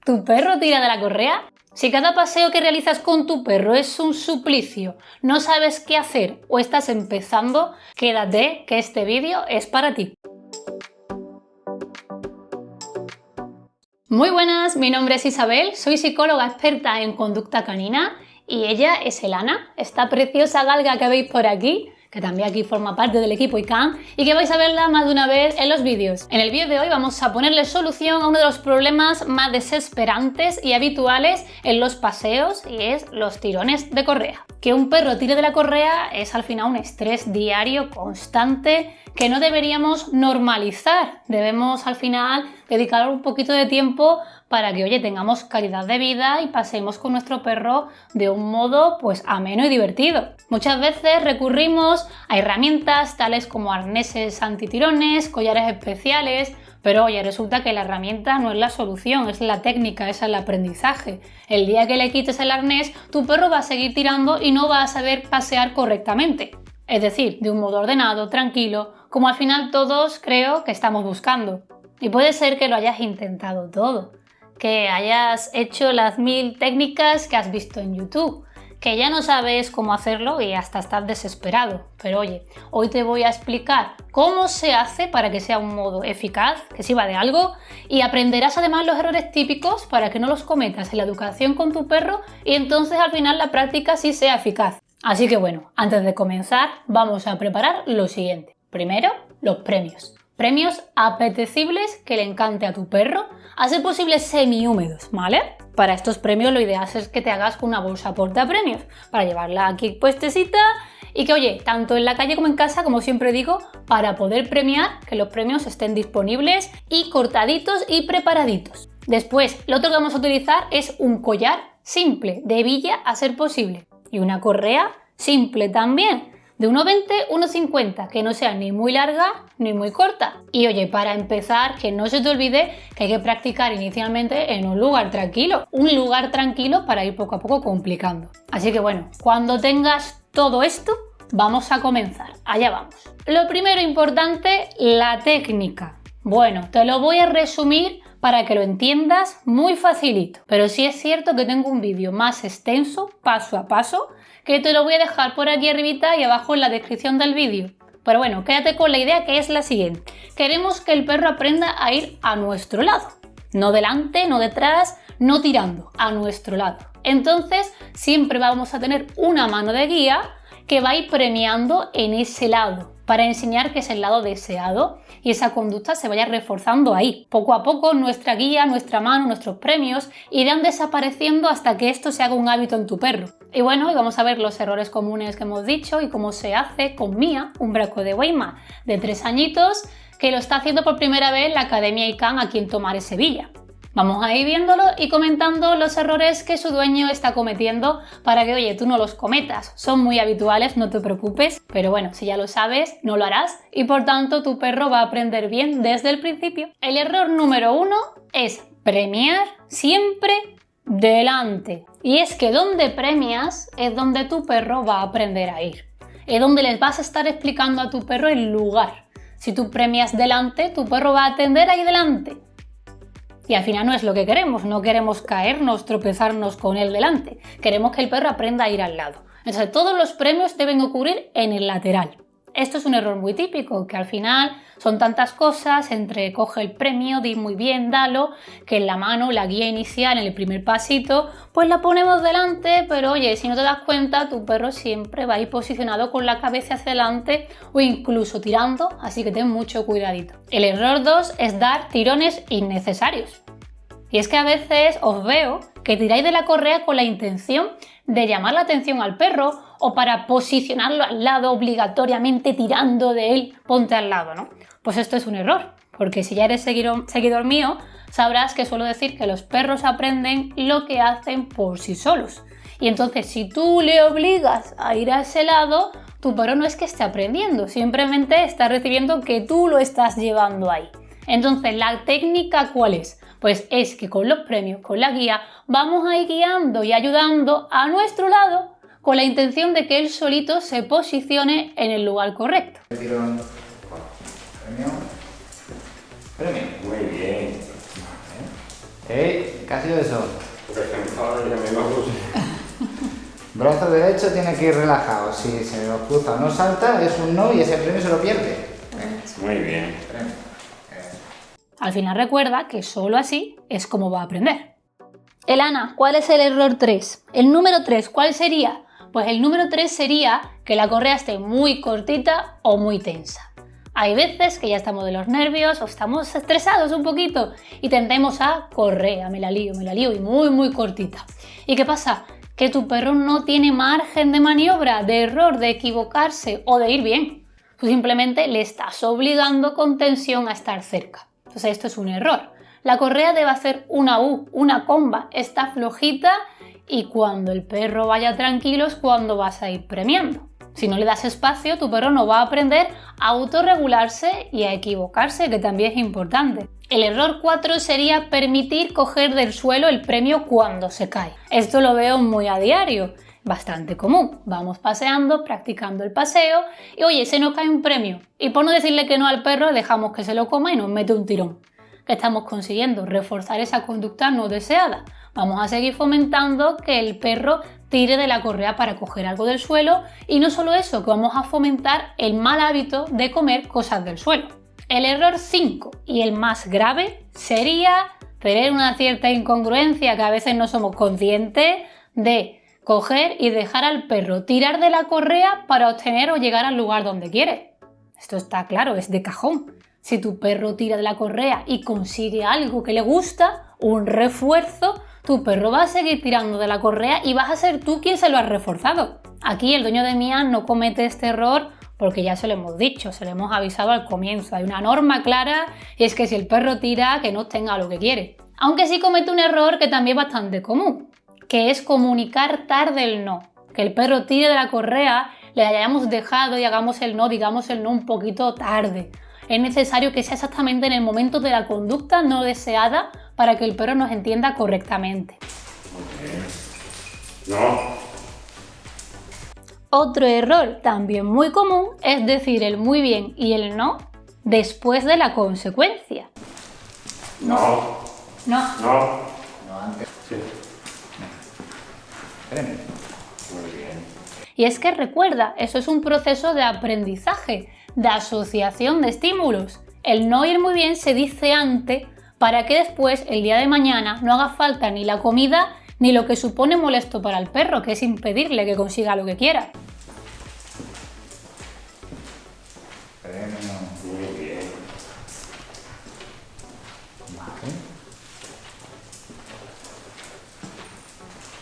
¿Tu perro tira de la correa? Si cada paseo que realizas con tu perro es un suplicio, no sabes qué hacer o estás empezando, quédate que este vídeo es para ti. Muy buenas, mi nombre es Isabel, soy psicóloga experta en conducta canina y ella es Elana, esta preciosa galga que veis por aquí, que también aquí forma parte del equipo ICANN y que vais a verla más de una vez en los vídeos. En el vídeo de hoy vamos a ponerle solución a uno de los problemas más desesperantes y habituales en los paseos y es los tirones de correa. Que un perro tire de la correa es al final un estrés diario constante que no deberíamos normalizar. Debemos al final dedicar un poquito de tiempo para que, oye, tengamos calidad de vida y pasemos con nuestro perro de un modo pues ameno y divertido. Muchas veces recurrimos a herramientas tales como arneses antitirones, collares especiales, pero oye, resulta que la herramienta no es la solución, es la técnica, es el aprendizaje. El día que le quites el arnés, tu perro va a seguir tirando y no va a saber pasear correctamente. Es decir, de un modo ordenado, tranquilo, como al final todos creo que estamos buscando. Y puede ser que lo hayas intentado todo, que hayas hecho las 1000 técnicas que has visto en YouTube, que ya no sabes cómo hacerlo y hasta estás desesperado. Pero oye, hoy te voy a explicar cómo se hace para que sea un modo eficaz, que sirva de algo, y aprenderás además los errores típicos para que no los cometas en la educación con tu perro y entonces al final la práctica sí sea eficaz. Así que bueno, antes de comenzar vamos a preparar lo siguiente. Primero, los premios. Premios apetecibles que le encante a tu perro, a ser posible semi-húmedos, ¿vale? Para estos premios lo ideal es que te hagas con una bolsa portapremios para llevarla aquí puestecita y que, oye, tanto en la calle como en casa, como siempre digo, para poder premiar, que los premios estén disponibles y cortaditos y preparaditos. Después, lo otro que vamos a utilizar es un collar simple, de hebilla a ser posible, y una correa simple también, de 1,20, 1,50, que no sea ni muy larga ni muy corta. Y oye, para empezar, que no se te olvide que hay que practicar inicialmente en un lugar tranquilo para ir poco a poco complicando. Así que bueno, cuando tengas todo esto, vamos a comenzar. Allá vamos. Lo primero importante, la técnica. Bueno, te lo voy a resumir para que lo entiendas muy facilito. Pero sí es cierto que tengo un vídeo más extenso, paso a paso, que te lo voy a dejar por aquí arribita y abajo en la descripción del vídeo. Pero bueno, quédate con la idea que es la siguiente. Queremos que el perro aprenda a ir a nuestro lado. No delante, no detrás, no tirando, a nuestro lado. Entonces, siempre vamos a tener una mano de guía que va a ir premiando en ese lado, para enseñar que es el lado deseado y esa conducta se vaya reforzando ahí. Poco a poco nuestra guía, nuestra mano, nuestros premios irán desapareciendo hasta que esto se haga un hábito en tu perro. Y bueno, hoy vamos a ver los errores comunes que hemos dicho y cómo se hace con Mía, un braco de Weimar de 3 añitos que lo está haciendo por primera vez en la Academia ICANN aquí en Tomares, Sevilla. Vamos a ir viéndolo y comentando los errores que su dueño está cometiendo para que, oye, tú no los cometas. Son muy habituales, no te preocupes, pero bueno, si ya lo sabes, no lo harás y por tanto tu perro va a aprender bien desde el principio. El error número 1 es premiar siempre delante. Y es que donde premias es donde tu perro va a aprender a ir. Es donde les vas a estar explicando a tu perro el lugar. Si tú premias delante, tu perro va a atender ahí delante. Y al final no es lo que queremos, no queremos caernos, tropezarnos con él delante. Queremos que el perro aprenda a ir al lado. Entonces todos los premios deben ocurrir en el lateral. Esto es un error muy típico, que al final son tantas cosas entre coge el premio, di muy bien, dalo, que en la mano, la guía inicial, en el primer pasito, pues la ponemos delante, pero oye, si no te das cuenta, tu perro siempre va a ir posicionado con la cabeza hacia adelante o incluso tirando, así que ten mucho cuidadito. El error 2 es dar tirones innecesarios. Y es que a veces os veo que tiráis de la correa con la intención de llamar la atención al perro o para posicionarlo al lado obligatoriamente tirando de él, ponte al lado, ¿no? Pues esto es un error, porque si ya eres seguidor mío, sabrás que suelo decir que los perros aprenden lo que hacen por sí solos. Y entonces si tú le obligas a ir a ese lado, tu perro no es que esté aprendiendo, simplemente está recibiendo que tú lo estás llevando ahí. Entonces, ¿la técnica cuál es? Pues es que con los premios, con la guía, vamos a ir guiando y ayudando a nuestro lado con la intención de que él solito se posicione en el lugar correcto. Premio. Muy bien. ¿Qué ha sido eso? Brazo derecho tiene que ir relajado. Si se lo cruza o no salta, es un no y ese premio se lo pierde. Muy bien. Al final recuerda que solo así es como va a aprender. Elana, ¿cuál es el error 3? El número 3, ¿cuál sería? Pues el número 3 sería que la correa esté muy cortita o muy tensa. Hay veces que ya estamos de los nervios o estamos estresados un poquito y tendemos a correa, me la lío y muy cortita. ¿Y qué pasa? Que tu perro no tiene margen de maniobra, de error, de equivocarse o de ir bien. Tú simplemente le estás obligando con tensión a estar cerca. Entonces esto es un error. La correa debe hacer una U, una comba, está flojita y cuando el perro vaya tranquilo es cuando vas a ir premiando. Si no le das espacio, tu perro no va a aprender a autorregularse y a equivocarse, que también es importante. El error 4 sería permitir coger del suelo el premio cuando se cae. Esto lo veo muy a diario, bastante común. Vamos paseando, practicando el paseo y oye, se nos cae un premio. Y por no decirle que no al perro, dejamos que se lo coma y nos mete un tirón. ¿Qué estamos consiguiendo? Reforzar esa conducta no deseada. Vamos a seguir fomentando que el perro tire de la correa para coger algo del suelo y no solo eso, que vamos a fomentar el mal hábito de comer cosas del suelo. El error 5 y el más grave sería tener una cierta incongruencia que a veces no somos conscientes de coger y dejar al perro tirar de la correa para obtener o llegar al lugar donde quiere. Esto está claro, es de cajón. Si tu perro tira de la correa y consigue algo que le gusta, un refuerzo, tu perro va a seguir tirando de la correa y vas a ser tú quien se lo ha reforzado. Aquí el dueño de Mía no comete este error porque ya se lo hemos dicho, se lo hemos avisado al comienzo. Hay una norma clara y es que si el perro tira, que no obtenga lo que quiere. Aunque sí comete un error que también es bastante común, que es comunicar tarde el no. Que el perro tire de la correa, le hayamos dejado y hagamos el no, digamos el no un poquito tarde. Es necesario que sea exactamente en el momento de la conducta no deseada para que el perro nos entienda correctamente. No. Otro error también muy común es decir el muy bien y el no después de la consecuencia. No. No. No. No, antes. Sí. Premio. Muy bien. Y es que recuerda, eso es un proceso de aprendizaje, de asociación de estímulos. El no ir muy bien se dice antes para que después, el día de mañana, no haga falta ni la comida ni lo que supone molesto para el perro, que es impedirle que consiga lo que quiera. Premio. Muy bien. Vale.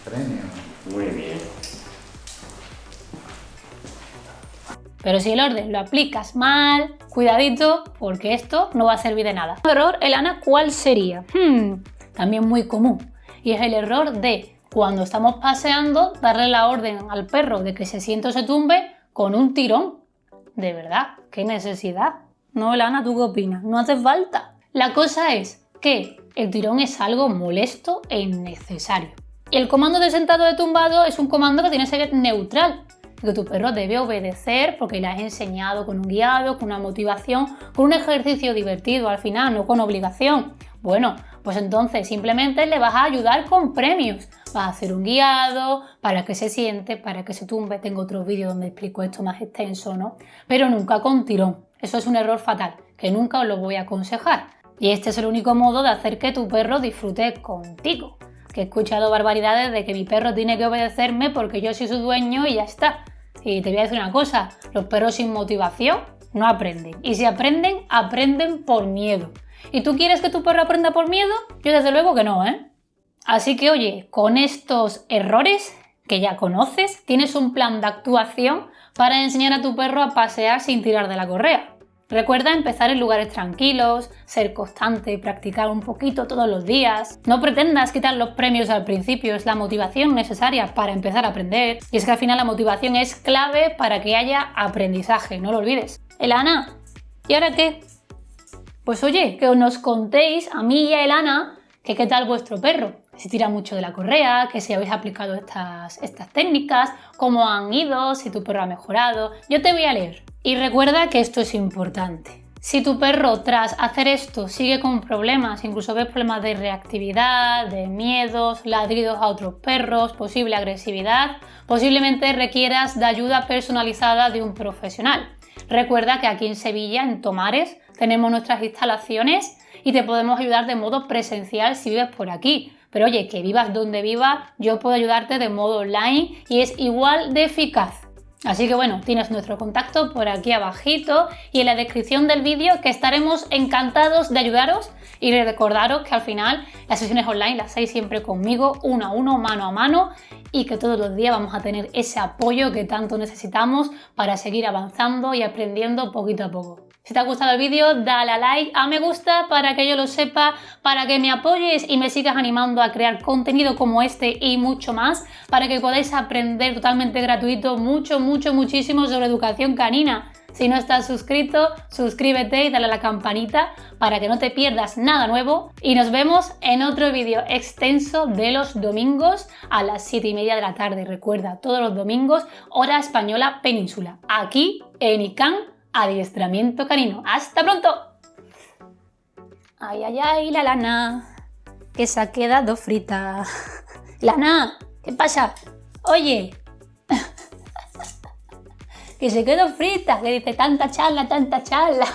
Premio. Muy bien. Pero si el orden lo aplicas mal, cuidadito, porque esto no va a servir de nada. Error, Elana, ¿cuál sería? También muy común. Y es el error de, cuando estamos paseando, darle la orden al perro de que se siente o se tumbe con un tirón. De verdad, qué necesidad. No, Elana, ¿tú qué opinas? No hace falta. La cosa es que el tirón es algo molesto e innecesario. Y el comando de sentado de tumbado es un comando que tiene que ser neutral, que tu perro debe obedecer porque le has enseñado con un guiado, con una motivación, con un ejercicio divertido al final, no con obligación. Bueno, pues entonces simplemente le vas a ayudar con premios. Vas a hacer un guiado para que se siente, para que se tumbe. Tengo otro vídeo donde explico esto más extenso, ¿no? Pero nunca con tirón. Eso es un error fatal, que nunca os lo voy a aconsejar. Y este es el único modo de hacer que tu perro disfrute contigo. Que he escuchado barbaridades de que mi perro tiene que obedecerme porque yo soy su dueño y ya está. Y te voy a decir una cosa, los perros sin motivación no aprenden. Y si aprenden, aprenden por miedo. ¿Y tú quieres que tu perro aprenda por miedo? Yo desde luego que no, ¿eh? Así que oye, con estos errores que ya conoces, tienes un plan de actuación para enseñar a tu perro a pasear sin tirar de la correa. Recuerda empezar en lugares tranquilos, ser constante y practicar un poquito todos los días. No pretendas quitar los premios al principio, es la motivación necesaria para empezar a aprender. Y es que al final la motivación es clave para que haya aprendizaje, no lo olvides. Elana, ¿y ahora qué? Pues oye, que nos contéis a mí y a Elana que qué tal vuestro perro. Si tira mucho de la correa, que si habéis aplicado estas técnicas, cómo han ido, si tu perro ha mejorado. Yo te voy a leer. Y recuerda que esto es importante. Si tu perro tras hacer esto sigue con problemas, incluso ves problemas de reactividad, de miedos, ladridos a otros perros, posible agresividad, posiblemente requieras de ayuda personalizada de un profesional. Recuerda que aquí en Sevilla, en Tomares, tenemos nuestras instalaciones y te podemos ayudar de modo presencial si vives por aquí. Pero oye, que vivas donde vivas, yo puedo ayudarte de modo online y es igual de eficaz. Así que bueno, tienes nuestro contacto por aquí abajito y en la descripción del vídeo, que estaremos encantados de ayudaros y de recordaros que al final las sesiones online las hacéis siempre conmigo, uno a uno, mano a mano, y que todos los días vamos a tener ese apoyo que tanto necesitamos para seguir avanzando y aprendiendo poquito a poco. Si te ha gustado el vídeo, dale a like, a me gusta para que yo lo sepa, para que me apoyes y me sigas animando a crear contenido como este y mucho más, para que podáis aprender totalmente gratuito muchísimo sobre educación canina. Si no estás suscrito, suscríbete y dale a la campanita para que no te pierdas nada nuevo. Y nos vemos en otro vídeo extenso de los domingos a las 7:30 de la tarde. Recuerda, todos los domingos, hora española península, aquí en ICANN Adiestramiento Canino. ¡Hasta pronto! Ay, ay, ay, la lana, que se ha quedado frita. Lana, ¿qué pasa? Oye, que se quedó frita, que dice tanta charla, tanta charla.